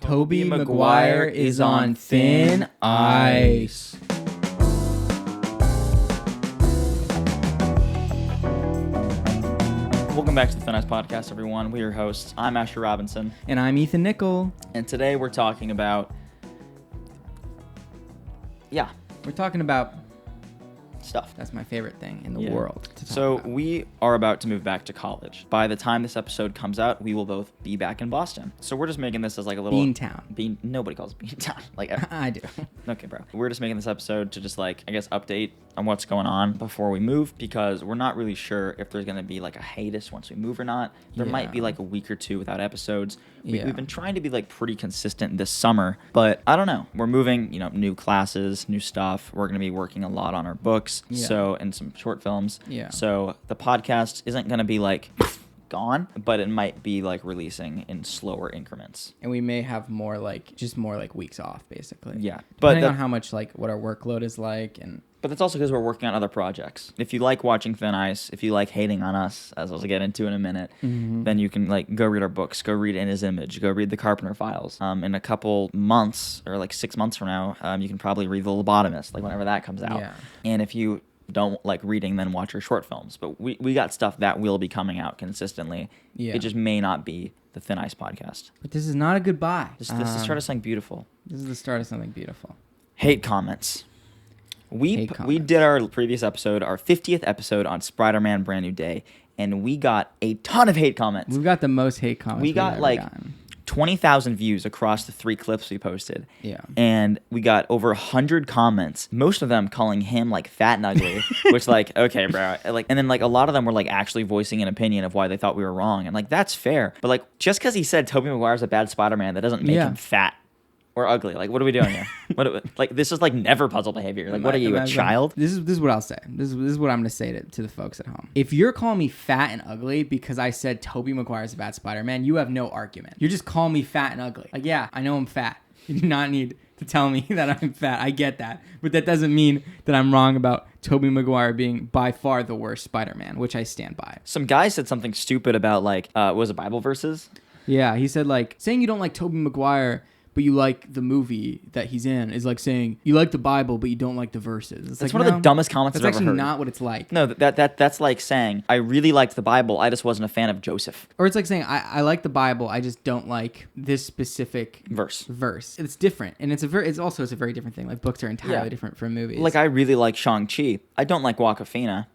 Tobey Maguire is on thin ice. Welcome back to the Thin Ice Podcast, everyone. We're your hosts. I'm Asher Robinson. And I'm Ethan Nickel. And today we're talking about... We're talking about... stuff. That's my favorite thing in the world to talk So about. we are about to move back to college. By the time this episode comes out, we will both be back in Boston. So we're just making this as like a little... Beantown. Nobody calls it Beantown. Like, I do. Okay, bro. We're just making this episode to just like, I guess, update on what's going on before we move, because we're not really sure if there's going to be like a hiatus once we move or not. There might be like a week or two without episodes. We've been trying to be like pretty consistent this summer, but I don't know. We're moving, new classes, new stuff. We're going to be working a lot on our books. So, and some short films. Yeah. So the podcast isn't going to be like gone, but it might be like releasing in slower increments. And we may have more like weeks off, basically. Yeah. Depending on how much like what our workload is like. But that's also because we're working on other projects. If you like watching Thin Ice, if you like hating on us, as I'll get into in a minute, then you can like go read our books, go read In His Image, go read The Carpenter Files. In a couple months, or like 6 months from now, you can probably read The Lobotomist, like whenever that comes out. Yeah. And if you don't like reading, then watch our short films. But we got stuff that will be coming out consistently. Yeah. It just may not be the Thin Ice Podcast. But this is not a goodbye. This is the start of something beautiful. This is the start of something beautiful. Hate comments. We did our previous episode, our 50th episode on Spider-Man Brand New Day, and we got a ton of hate comments. We've got the most hate comments We got ever like gotten. 20,000 views across the 3 clips we posted. Yeah. And we got over 100 comments, most of them calling him like fat and ugly, which like, okay, bro. Like, and then like a lot of them were like actually voicing an opinion of why they thought we were wrong. And like, that's fair. But like, just because he said Tobey Maguire's a bad Spider-Man, that doesn't make him fat or ugly. Like, what are we doing here? Like, this is like never puzzle behavior. Like, what are you, a child? This is what I'll say. This is what I'm gonna say to the folks at home. If you're calling me fat and ugly because I said Tobey Maguire is a bad Spider-Man, you have no argument. You're just calling me fat and ugly. Like, yeah, I know I'm fat. You do not need to tell me that I'm fat. I get that. But that doesn't mean that I'm wrong about Tobey Maguire being by far the worst Spider-Man, which I stand by. Some guy said something stupid about like, was it Bible verses? Yeah, he said like, saying you don't like Tobey Maguire but you like the movie that he's in is like saying you like the Bible but you don't like the verses. It's that's like, one of the dumbest comments I've ever heard. That's actually not what it's like. No, that's like saying I really liked the Bible, I just wasn't a fan of Joseph. Or it's like saying I like the Bible, I just don't like this specific verse. It's different, and it's a very different thing. Like books are entirely different from movies. Like I really like Shang-Chi. I don't like Awkwafina.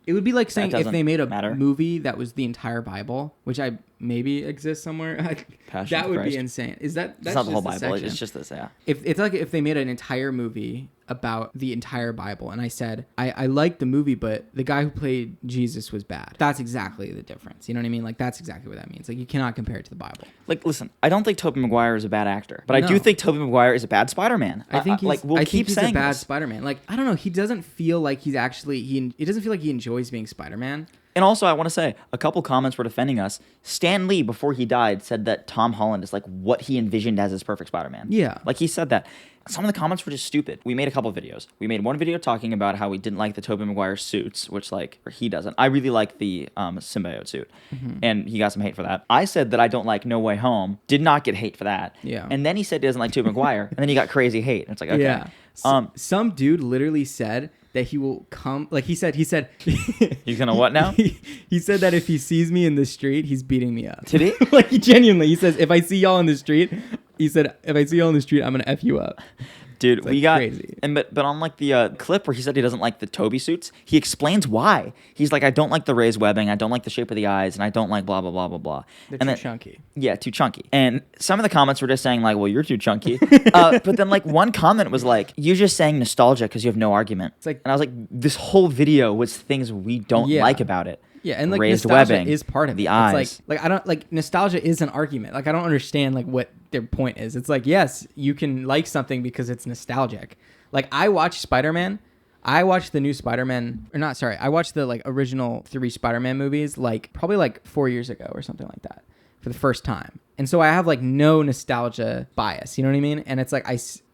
It would be like saying if they made a matter. movie that was the entire Bible, which I maybe exists somewhere, that would be insane. That's not the whole Bible. Section. It's just this, yeah. If they made an entire movie about the entire Bible, and I said I liked the movie, but the guy who played Jesus was bad. That's exactly the difference. You know what I mean? Like that's exactly what that means. Like you cannot compare it to the Bible. Like listen, I don't think Tobey Maguire is a bad actor, but I do think Tobey Maguire is a bad Spider-Man. I think he's a bad this. Spider-Man. Like I don't know. He doesn't feel like he's actually it doesn't feel like he enjoys being Spider-Man. And also, I want to say, a couple comments were defending us. Stan Lee, before he died, said that Tom Holland is like what he envisioned as his perfect Spider-Man. Yeah. Like he said that. Some of the comments were just stupid. We made a couple videos. We made one video talking about how we didn't like the Tobey Maguire suits, which or he doesn't. I really like the symbiote suit, and he got some hate for that. I said that I don't like No Way Home. Did not get hate for that. Yeah. And then he said he doesn't like Tobey Maguire, and then he got crazy hate. And it's like, okay. Yeah. Some dude literally said that he will come, like he said he's gonna what now? He said that if he sees me in the street, he's beating me up. Did he? Like he genuinely, he says, if I see y'all in the street, I'm gonna F you up. Dude, it's we got crazy. But on like the clip where he said he doesn't like the Tobey suits, he explains why. He's like, I don't like the raised webbing, I don't like the shape of the eyes, and I don't like blah blah blah blah blah. They're and too chunky. Yeah, too chunky. And some of the comments were just saying like, well, you're too chunky. But then like one comment was like, you're just saying nostalgia because you have no argument. It's like, and I was like, this whole video was things we don't like about it. Yeah, and like raised nostalgia webbing, is part of the it. eyes. It's like I don't like nostalgia is an argument. Like I don't understand like what their point is. It's like yes, you can like something because it's nostalgic. Like I watched Spider-Man. I watched the new Spider-Man, or not, sorry. I watched the like original 3 Spider-Man movies like probably like 4 years ago or something like that for the first time. And so I have like no nostalgia bias. You know what I mean? And it's like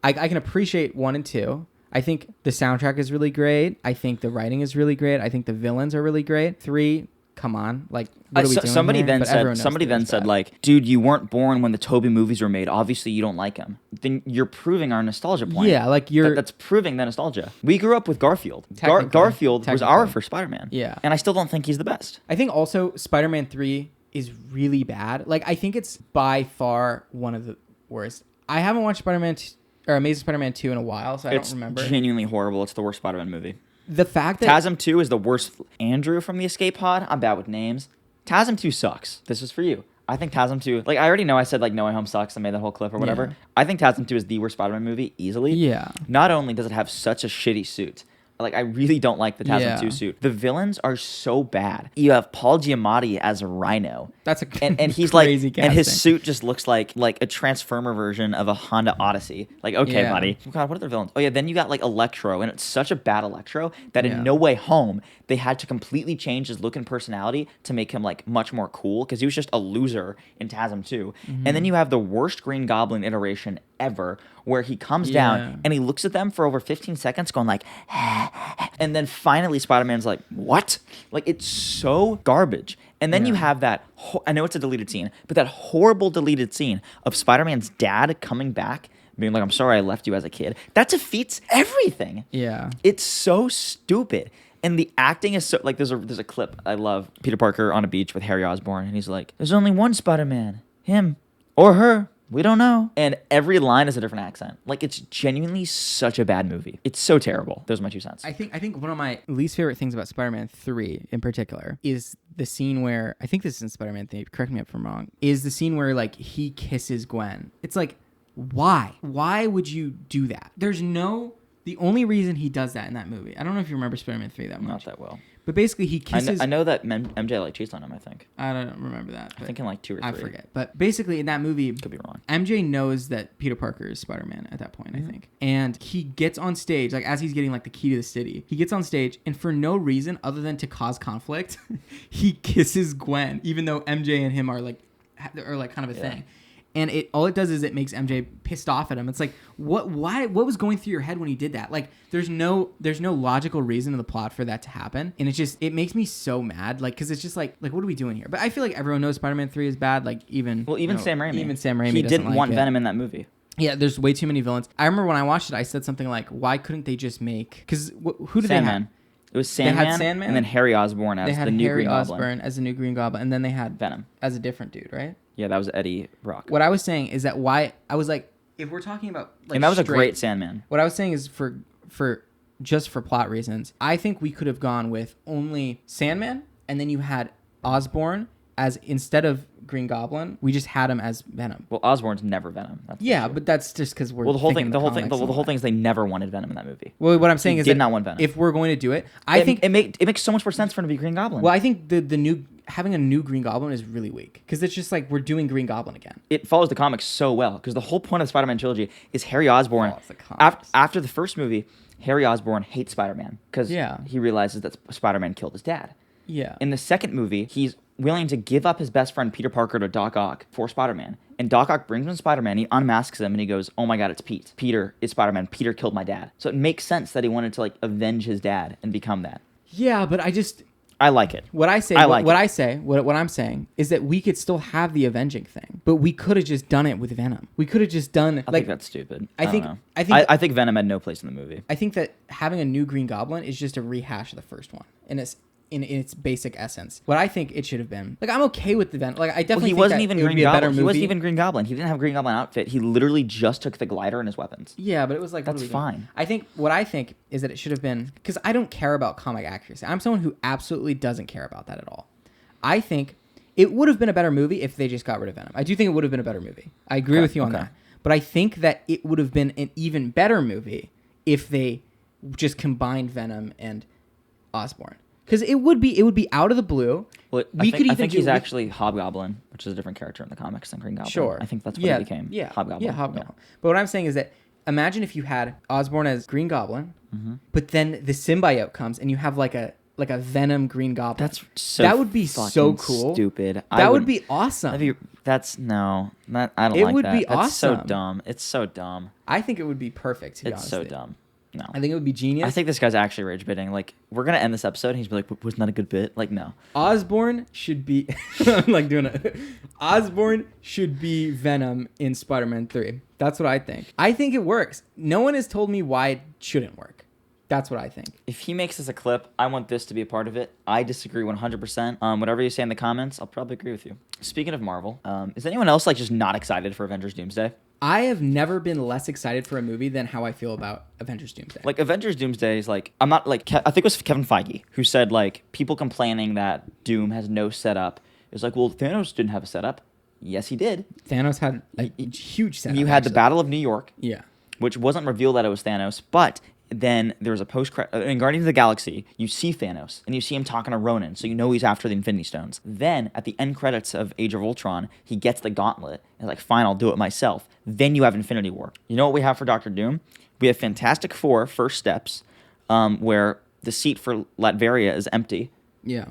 I can appreciate 1 and 2. I think the soundtrack is really great. I think the writing is really great. I think the villains are really great. 3 come on, like what are we doing somebody here? then But everyone said knows somebody Thor's then said bad. like, dude, you weren't born when the Toby movies were made. Obviously, you don't like him. Then you're proving our nostalgia point. Yeah, like that's proving the nostalgia. We grew up with Garfield. Technically. Garfield was our Technically. first Spider-Man. Yeah. And I still don't think he's the best. I think also Spider-Man 3 is really bad. Like, I think it's by far one of the worst. I haven't watched Amazing Spider-Man 2 in a while, so I don't remember. It's genuinely horrible. It's the worst Spider-Man movie. The fact that TASM 2 is the worst. Andrew from the Escape Pod. I'm bad with names. TASM 2 sucks. This is for you. I think TASM 2, like, I already know I said, like, No Way Home sucks. I made that whole clip or whatever. Yeah. I think TASM 2 is the worst Spider-Man movie, easily. Yeah. Not only does it have such a shitty suit, like, I really don't like the TASM 2 Yeah. suit. The villains are so bad. You have Paul Giamatti as Rhino. That's a and he's crazy like, and his casting. suit just looks like a Transformer version of a Honda Odyssey. Like, okay, Yeah. buddy. Oh God, what are the villains? Oh yeah, then you got like Electro, and it's such a bad Electro that Yeah. in No Way Home they had to completely change his look and personality to make him like much more cool because he was just a loser in TASM 2. Mm-hmm. And then you have the worst Green Goblin iteration ever, where he comes Yeah. down and he looks at them for over 15 seconds, going like, and then finally Spider-Man's like, what? Like, it's so garbage. And then you Yeah. have that, I know it's a deleted scene, but that horrible deleted scene of Spider-Man's dad coming back, being like, I'm sorry I left you as a kid. That defeats everything. Yeah. It's so stupid. And the acting is so, like, there's a clip I love. Peter Parker on a beach with Harry Osborn, and he's like, there's only one Spider-Man. Him. Or her. We don't know. And every line is a different accent. Like, it's genuinely such a bad movie. It's so terrible. Those are my 2 cents. I think one of my least favorite things about Spider-Man 3 in particular is the scene where, I think this is in Spider-Man 3, correct me if I'm wrong, is the scene where like he kisses Gwen. It's like, why? Why would you do that? The only reason he does that in that movie, I don't know if you remember Spider-Man 3 that much. Not that well. But basically he kisses... I know that MJ like cheats on him, I think. I don't remember that. I think in like 2 or 3. I forget. But basically in that movie... Could be wrong. MJ knows that Peter Parker is Spider-Man at that point, I think. And he gets on stage, like as he's getting like the key to the city, he gets on stage and for no reason other than to cause conflict, he kisses Gwen, even though MJ and him are like kind of a thing. And all it does is it makes MJ pissed off at him. It's like, what was going through your head when he did that? Like, there's no logical reason in the plot for that to happen. And it makes me so mad. Like, cause it's just like, what are we doing here? But I feel like everyone knows Spider-Man 3 is bad. Like even Sam Raimi. Even Sam Raimi He doesn't didn't like want it. Venom in that movie. Yeah, there's way too many villains. I remember when I watched it, I said something like, why couldn't they just make, cause who did they have? Sandman. It was They had Sandman, Sandman? and then Harry Osborn They as had the new Harry Green Goblin. Osborn as a new Green Goblin, and then they had Venom. as a different dude, right? Yeah, that was Eddie Brock. What I was saying is that why I was like, if we're talking about like, and that was a straight- great Sandman. What I was saying is for just for plot reasons, I think we could have gone with only Sandman, and then you had Osborn as instead of Green Goblin, we just had him as Venom. Well, Osborn's never Venom. That's Yeah, true. but that's just because we're Well, the whole thinking thing, of the whole comics thing is they never wanted Venom in that movie. Well, what I'm saying He is did that not want Venom. if we're going to do it, I think it makes so much more sense for him to be Green Goblin. Well, I think the new having a new Green Goblin is really weak because it's just like we're doing Green Goblin again. It follows the comics so well because the whole point of the Spider-Man trilogy is Harry Osborn. Follows the comics. After the first movie, Harry Osborn hates Spider-Man because he realizes that Spider-Man killed his dad. Yeah. In the second movie, he's willing to give up his best friend Peter Parker to Doc Ock for Spider-Man. And Doc Ock brings him Spider-Man, he unmasks him, and he goes, oh my god, it's Pete. Peter is Spider-Man. Peter killed my dad. So it makes sense that he wanted to like avenge his dad and become that. Yeah, but I like it. what I'm saying is that we could still have the avenging thing, but we could have just done it with Venom. We could have just done I think that's stupid. I think- don't know. I think- Venom had no place in the movie. I think that having a new Green Goblin is just a rehash of the first one, and it's in its basic essence. What I think it should have been, like, I'm okay with the Venom. Like, I definitely He think wasn't that even it would Green be a better Goblin. He movie. wasn't even Green Goblin. He didn't have a Green Goblin outfit. He literally just took the glider and his weapons. Yeah, but it was like, what That's are we doing? fine. I think what I think is that it should have been, because I don't care about comic accuracy. I'm someone who absolutely doesn't care about that at all. I think it would have been a better movie if they just got rid of Venom. I do think it would have been a better movie. I agree with you on that. But I think that it would have been an even better movie if they just combined Venom and Osborn. Because it would be out of the blue. Well, I think he's actually Hobgoblin, which is a different character in the comics than Green Goblin. Sure. I think that's what he became. Yeah, Hobgoblin. Yeah, Hobgoblin. But what I'm saying is that imagine if you had Osborn as Green Goblin, but then the symbiote comes and you have like a Venom Green Goblin. That would be so cool. Stupid. That would be awesome. I don't like that. It would be That's so awesome. dumb. It's so dumb. I think it would be perfect. To be It's honest so with you. dumb. No. I think it would be genius. I think this guy's actually rage bitting. Like, we're gonna end this episode, and he's be like, "Wasn't that a good bit?" Like, no. Osborn should be. I'm like doing it. Osborn should be Venom in Spider-Man 3. That's what I think. I think it works. No one has told me why it shouldn't work. That's what I think. If he makes this a clip, I want this to be a part of it. I disagree 100%. Whatever you say in the comments, I'll probably agree with you. Speaking of Marvel, is anyone else like just not excited for Avengers Doomsday? I have never been less excited for a movie than how I feel about Avengers Doomsday. Like, Avengers Doomsday is like, I'm not like, I think it was Kevin Feige who said like, people complaining that Doom has no setup. It's like, well, Thanos didn't have a setup. Yes, he did. Thanos had a huge setup. You had the Battle of New York. Yeah. Which wasn't revealed that it was Thanos, but then there was a in Guardians of the Galaxy, you see Thanos, and you see him talking to Ronan, so you know he's after the Infinity Stones. Then, at the end credits of Age of Ultron, he gets the gauntlet, and like, fine, I'll do it myself. Then you have Infinity War. You know what we have for Doctor Doom? We have Fantastic Four, First Steps, where the seat for Latveria is empty. Yeah.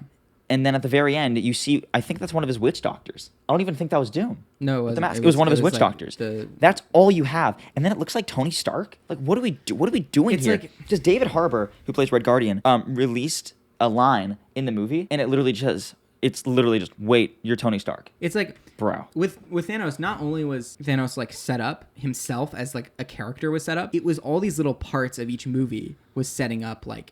And then at the very end, you see, I think that's one of his witch doctors. I don't even think that was Doom. No, it With the wasn't. mask. It was one of his witch like doctors. That's all you have. And then it looks like Tony Stark. Like, what are we doing It's here? like- Just David Harbour, who plays Red Guardian, released a line in the movie, and it's literally just, wait, you're Tony Stark. It's like, Bro. With Thanos, not only was Thanos like set up himself as like a character was set up, it was all these little parts of each movie was setting up like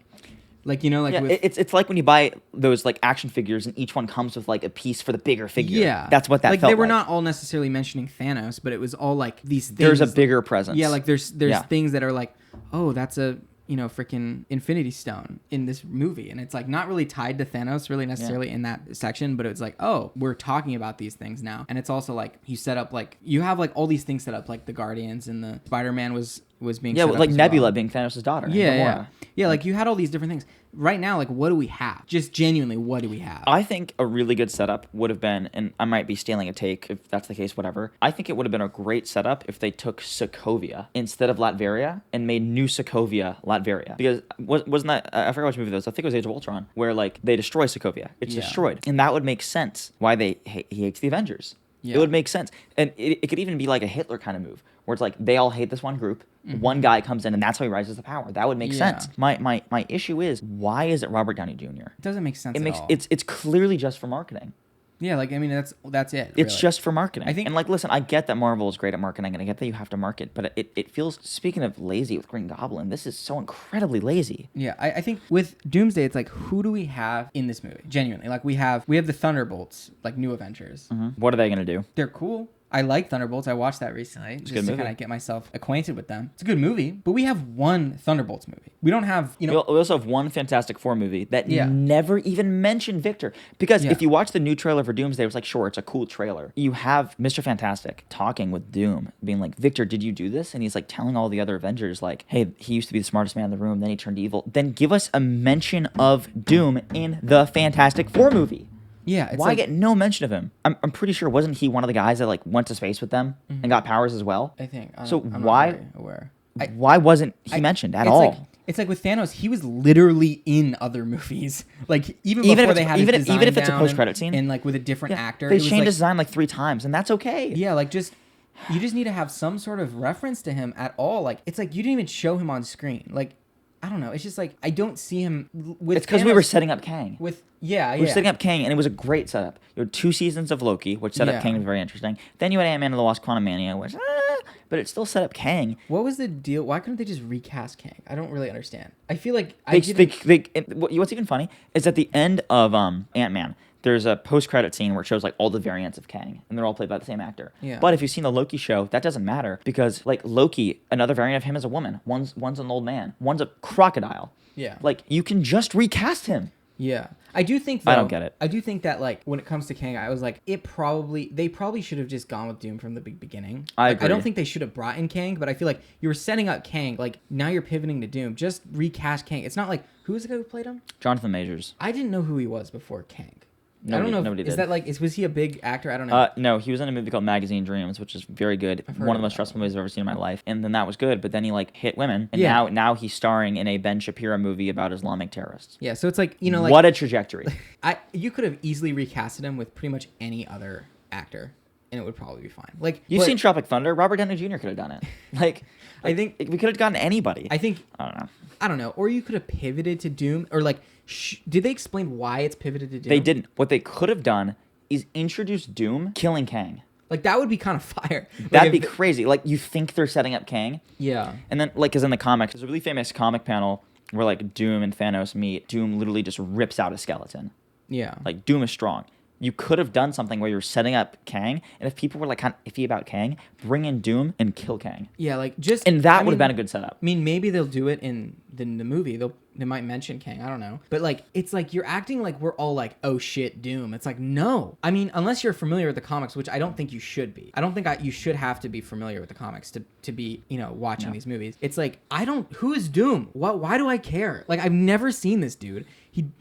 you know, like Yeah, with, it's like when you buy those like action figures and each one comes with like a piece for the bigger figure. yeah, That's what that like felt they were like. not all necessarily mentioning Thanos, but it was all like these things. There's a bigger presence. Yeah, like there's Yeah. things that are like, oh, that's a freaking Infinity Stone in this movie, and it's like not really tied to Thanos really necessarily in that section, but it's like, oh, we're talking about these things now, and it's also like you set up like you have like all these things set up, like the Guardians and the Spider-Man was being set up like as Nebula well. being Thanos' daughter. Yeah. Like you had all these different things. Right now, like what do we have? Just genuinely, what do we have? I think a really good setup would have been, and I might be stealing a take if that's the case, whatever. I think it would have been a great setup if they took Sokovia instead of Latveria and made New Sokovia Latveria. Because wasn't that, I forgot which movie that was, I think it was Age of Ultron, where like they destroy Sokovia. It's Yeah. destroyed. And that would make sense why he hates the Avengers. Yeah. It would make sense. And it could even be like a Hitler kind of move, where it's like they all hate this one group. Mm-hmm. One guy comes in and that's how he rises to power. That would make Yeah. sense. My issue is, why is it Robert Downey Jr.? It doesn't make sense. It at makes all. it's clearly just for marketing. Yeah, like I mean that's it. It's really. just for marketing. I think- and like, listen, I get that Marvel is great at marketing, and I get that you have to market, but it feels, speaking of lazy with Green Goblin, this is so incredibly lazy. Yeah, I think with Doomsday, it's like, who do we have in this movie? Genuinely, like we have the Thunderbolts, like New Avengers. What are they gonna do? They're cool. I like Thunderbolts. I watched that recently just good to movie. kind of get myself acquainted with them. It's a good movie, but we have one Thunderbolts movie. We don't have, We also have one Fantastic Four movie that Yeah. never even mentioned Victor. Because Yeah. if you watch the new trailer for Doomsday, it was like, sure, it's a cool trailer. You have Mr. Fantastic talking with Doom, being like, Victor, did you do this? And he's like telling all the other Avengers, like, hey, he used to be the smartest man in the room, then he turned evil. Then give us a mention of Doom in the Fantastic Four movie. Yeah, it's Why like, get no mention of him? I'm pretty sure, wasn't he one of the guys that like went to space with them and got powers as well? I think. So I'm why- not very aware? Why wasn't he mentioned at it's all? Like, it's like with Thanos, he was literally in other movies. Like even Even before if they it's- had his even design if it's a down post-credit scene? and like with a different actor, They it was changed like, his design like 3 times, and that's okay. yeah, like you just need to have some sort of reference to him at all. Like it's like you didn't even show him on screen. Like I don't know. It's just like I don't see him with. It's because we were Thanos- setting up Kang. with We were setting up Kang, and it was a great setup. You had 2 seasons of Loki, which set Yeah. up Kang was very interesting. Then you had Ant-Man and the Wasp: Quantumania, which, but it still set up Kang. What was the deal? Why couldn't they just recast Kang? I don't really understand. I feel like What's even funny is at the end of Ant-Man, there's a post-credit scene where it shows like all the variants of Kang, and they're all played by the same actor. Yeah. But if you've seen the Loki show, that doesn't matter because like Loki, another variant of him is a woman. One's an old man. One's a crocodile. Yeah. Like you can just recast him. Yeah. I do think I though, don't get it. I do think that like when it comes to Kang, I was like they probably should have just gone with Doom from the beginning. I Like, I don't agree. think they should have brought in Kang, but I feel like you were setting up Kang, like now you're pivoting to Doom. Just recast Kang. It's not like who's the guy who played him? Jonathan Majors. I didn't know who he was before Kang. I Nobody- don't know. nobody Is did. that like was he a big actor? I don't know. No, he was in a movie called Magazine Dreams, which is very good. heard One of of the most that stressful movies I've ever seen in my life. And then that was good, but then he like hit women, and Yeah. now he's starring in a Ben Shapiro movie about Islamic terrorists. Yeah, so it's like like what a trajectory! you could have easily recasted him with pretty much any other actor, and it would probably be fine. Like You've seen Tropic Thunder. Robert Downey Jr. could have done it. I think we could have gotten anybody. I think I don't know. Or you could have pivoted to Doom, or like, did they explain why it's pivoted to Doom? They didn't. What they could have done is introduce Doom killing Kang. Like that would be kind of fire. That'd be crazy. Like you think they're setting up Kang. Yeah. And then like, cause in the comics, there's a really famous comic panel where like Doom and Thanos meet. Doom literally just rips out a skeleton. Yeah. Like Doom is strong. You could have done something where you're setting up Kang, and if people were like kind of iffy about Kang, bring in Doom and kill Kang. Yeah, like and that would have been a good setup. I mean, maybe they'll do it in the movie. They might mention Kang. I don't know. But like, it's like you're acting like we're all like, oh shit, Doom. It's like, no. I mean, unless you're familiar with the comics, which I don't think you should be. I don't think you should have to be familiar with the comics to be, watching these movies. It's like, who is Doom? Why do I care? Like, I've never seen this dude.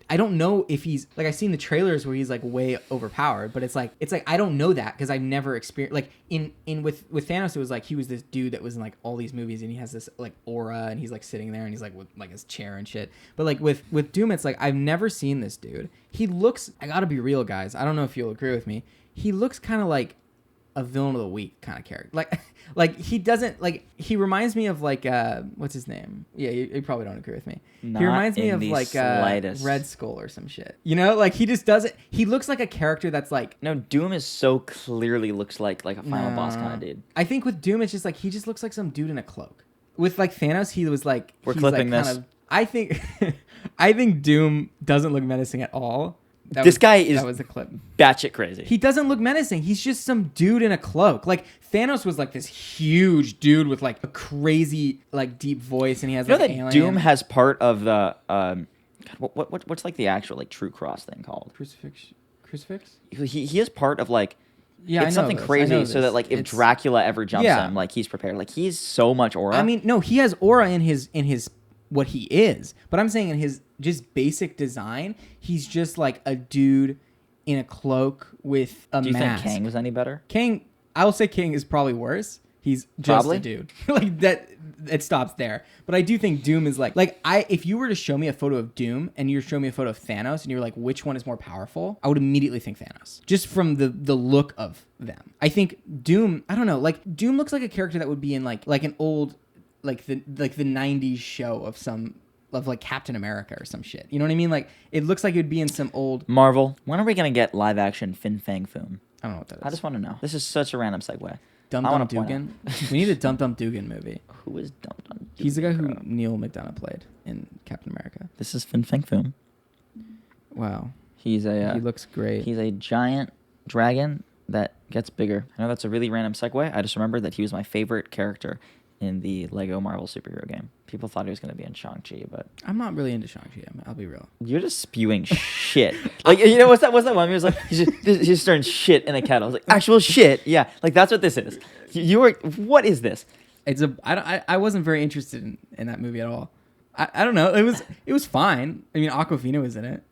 I don't know if he's like, I've seen the trailers where he's like way overpowered, but it's like I don't know that because I've never experienced, like with Thanos, it was like he was this dude that was in like all these movies and he has this like aura and he's like sitting there and he's like with like his chair and shit. But like with Doom, it's like I've never seen this dude. He looks, I gotta be real, guys, I don't know if you'll agree with me, he looks kind of like a villain of the week kind of character. Like he doesn't, like, he reminds me of like what's his name? Yeah, you probably don't agree with me. Not he reminds me of like slightest. Red Skull or some shit. Like he just doesn't. He looks like a character that's like, no, Doom is so clearly looks like a final boss kind of dude. I think with Doom, it's just like he just looks like some dude in a cloak. With like Thanos, he was like, we're clipping like this. I think Doom doesn't look menacing at all. That was a clip. Batshit crazy. He doesn't look menacing. He's just some dude in a cloak. Like Thanos was like this huge dude with like a crazy like deep voice, and he has like that alien. Doom has part of the what's like the actual like true cross thing called? Crucifix. He is part of like. Yeah, it's something crazy so that like if Dracula ever jumps him, like he's prepared. Like he's so much aura. I mean, no, he has aura in his what he is, but I'm saying in his just basic design, he's just like a dude in a cloak with a mask. Do you think Kang was any better? Kang, I will say Kang is probably worse. He's just a dude. Like that, it stops there. But I do think Doom is like if you were to show me a photo of Doom and you show me a photo of Thanos and you're like, which one is more powerful? I would immediately think Thanos, just from the look of them. I think Doom, I don't know, like Doom looks like a character that would be in like an old like the 90s show of like Captain America or some shit. You know what I mean? Like it looks like it would be in some old Marvel. When are we gonna get live action Fin Fang Foom? I don't know what that is. I just want to know. This is such a random segue. Dum Dum Dugan. We need a Dum Dum Dugan movie. Who is Dum Dum Dugan? He's the guy who Neil McDonough played in Captain America. This is Fin Fang Foom. Wow. He looks great. He's a giant dragon that gets bigger. I know that's a really random segue. I just remembered that he was my favorite character in the Lego Marvel superhero game. People thought he was going to be in Shang-Chi, but I'm not really into Shang-Chi. I'll be real. You're just spewing shit. Like, what's that one? He was like, he's just stirring shit in a kettle. I was like, actual shit. Yeah, like that's what this is. What is this? I wasn't very interested in that movie at all. I don't know. It was fine. I mean, Awkwafina was in it.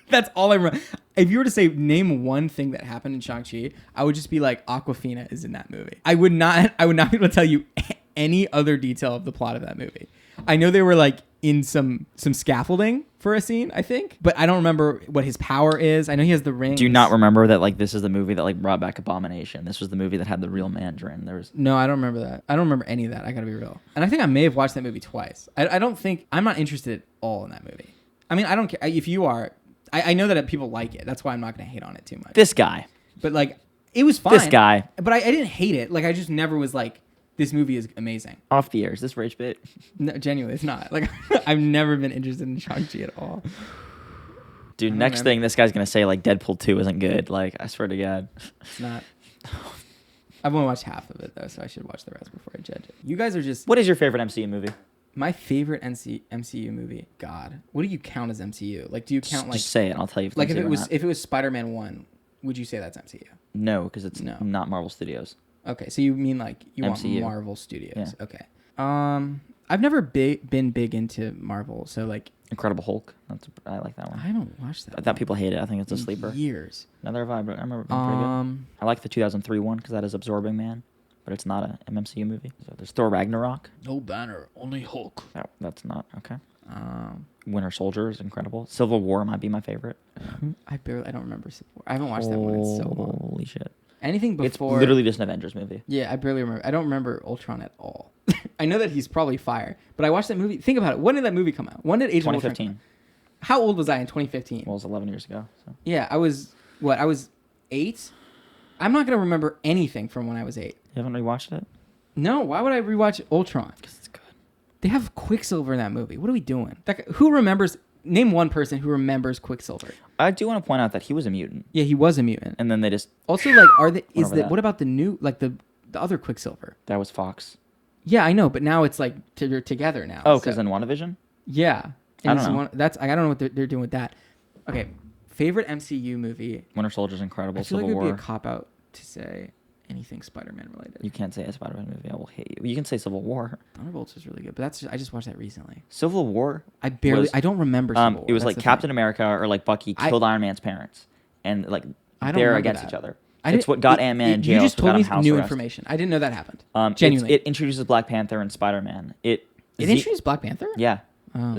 That's all I remember. If you were to say name one thing that happened in Shang-Chi, I would just be like, Awkwafina is in that movie. I would not be able to tell you any other detail of the plot of that movie. I know they were like in some scaffolding for a scene, I think, but I don't remember what his power is. I know he has the ring. Do you not remember that like this is the movie that like brought back Abomination? This was the movie that had the real Mandarin. No, I don't remember that. I don't remember any of that. I gotta be real. And I think I may have watched that movie twice. I'm not interested at all in that movie. I mean, I don't care if you are. I know that people like it. That's why I'm not going to hate on it too much. This guy. But, like, it was fine. This guy. But I didn't hate it. Like, I just never was like, this movie is amazing. Off the air. Is this rage bit? No, genuinely, it's not. Like, I've never been interested in Shang-Chi at all. Dude, next thing this guy's going to say, like, Deadpool 2 isn't good. Like, I swear to God. It's not. I've only watched half of it, though, so I should watch the rest before I judge it. You guys are just... What is your favorite MCU movie? My favorite MCU movie. God, what do you count as MCU? Like, do you count like? Just say it. I'll tell you. Like, if it was Spider-Man 1, would you say that's MCU? No, because it's not Marvel Studios. Okay, so you mean like you MCU. Want Marvel Studios? Yeah. Okay. I've never been big into Marvel, so like Incredible Hulk. I like that one. I haven't watched that. I thought people hate it. I think it's a sleeper. Years. Another vibe. I remember it being pretty good. I like the 2003 one because that is Absorbing Man. But it's not a MCU movie. So there's Thor Ragnarok. No Banner, only Hulk. No, that's not. Okay. Winter Soldier is incredible. Civil War might be my favorite. I don't remember Civil War. I haven't watched that one in so long. Holy shit. Anything before. It's literally just an Avengers movie. Yeah, I barely remember. I don't remember Ultron at all. I know that he's probably fire, but I watched that movie. Think about it. When did that movie come out? When did Age of Ultron 2015. come out? How old was I in 2015? Well, it was 11 years ago. So. Yeah, I was 8. I'm not gonna remember anything from when I was 8. You haven't rewatched it? No, why would I rewatch Ultron? Because it's good. They have Quicksilver in that movie. What are we doing? Who remembers? Name one person who remembers Quicksilver. I do want to point out that he was a mutant. Yeah, he was a mutant. And then they just... Also, like, what about the new, like, the other Quicksilver? That was Fox. Yeah, I know, but now it's, like, they're together now. Oh, because in WandaVision? Yeah. I don't know. I don't know what they're doing with that. Okay, favorite MCU movie? Winter Soldier's incredible. I feel Civil like it would War. be a cop-out to say anything Spider-Man related. You can't say a Spider-Man movie. I will hate you. You can say Civil War. Thunderbolts is really good, but I just watched that recently. Civil War? I don't remember Civil War. It was That's like the Captain thing. America or like Bucky killed Iron Man's parents. And like I don't they're remember against that. each other. I It's didn't- what got Ant-Man in jail. You just so told got me him house new arrest. information. I didn't know that happened. Genuinely. Genuinely. It introduces Black Panther and Spider-Man. It introduced Black Panther? Yeah. Oh.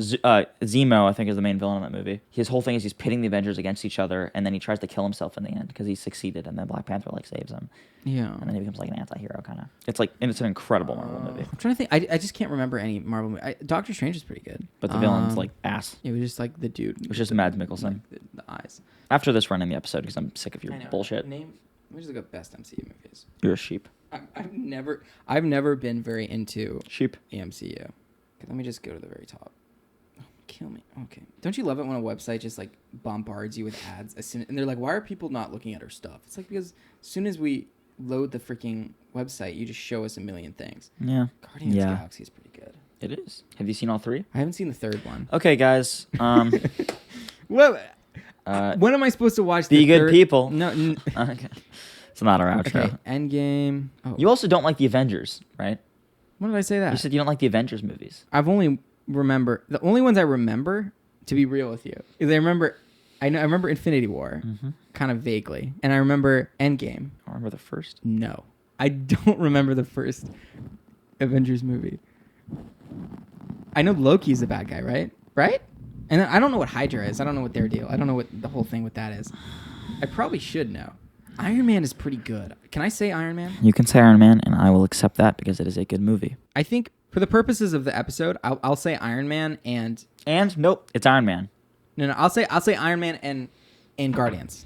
Zemo, I think, is the main villain in that movie. His whole thing is he's pitting the Avengers against each other, and then he tries to kill himself in the end because he succeeded, and then Black Panther like saves him, Yeah. and then he becomes like an anti-hero kind of. It's like, and it's an incredible Marvel movie, I'm trying to think. I just can't remember any Marvel movie. Doctor Strange is pretty good. but the villain's like ass. It was just like the dude. It was just Mads Mikkelsen. Like the eyes. After this, run in the episode because I'm sick of your bullshit. Name. Let me just look up best MCU movies. You're a sheep. I've never been very into Sheep. the MCU. Okay, let me just go to the very top. Oh, kill me. Okay. Don't you love it when a website just like bombards you with ads and they're like, why are people not looking at our stuff? It's like because as soon as we load the freaking website, you just show us a million things. Yeah. Guardians of the Galaxy is pretty good. It is. Have you seen all 3? I haven't seen the third one. Okay, guys. What? When am I supposed to watch The Good third? People. No. Okay. It's not our outro. Okay. Endgame. Oh. You also don't like the Avengers, right? When did I say that? You said you don't like the Avengers movies. I've only the only ones I remember, to be real with you, is I remember Infinity War, kind of vaguely, and I remember Endgame. I remember the first. No, I don't remember the first Avengers movie. I know Loki's the bad guy, right? Right? And I don't know what Hydra is. I don't know what their deal. I don't know what the whole thing with that is. I probably should know. Iron Man is pretty good. Can I say Iron Man? You can say Iron Man, and I will accept that because it is a good movie. I think for the purposes of the episode, I'll say Iron Man and nope, it's Iron Man. No, I'll say Iron Man and Guardians.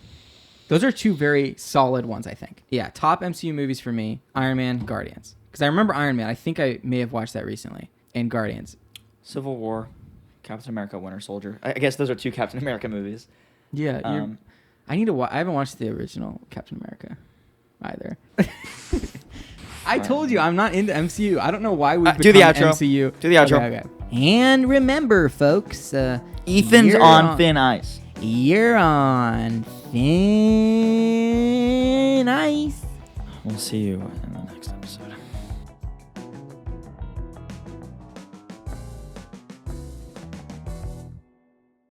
Those are 2 very solid ones, I think. Yeah, top MCU movies for me: Iron Man, Guardians. Because I remember Iron Man. I think I may have watched that recently. And Guardians. Civil War, Captain America, Winter Soldier. I guess those are 2 Captain America movies. Yeah, I need to. I haven't watched the original Captain America either. I told you I'm not into MCU. I don't know why we do the outro. MCU. Do the outro. Okay. And remember, folks, Ethan's on thin ice. You're on thin ice. We'll see you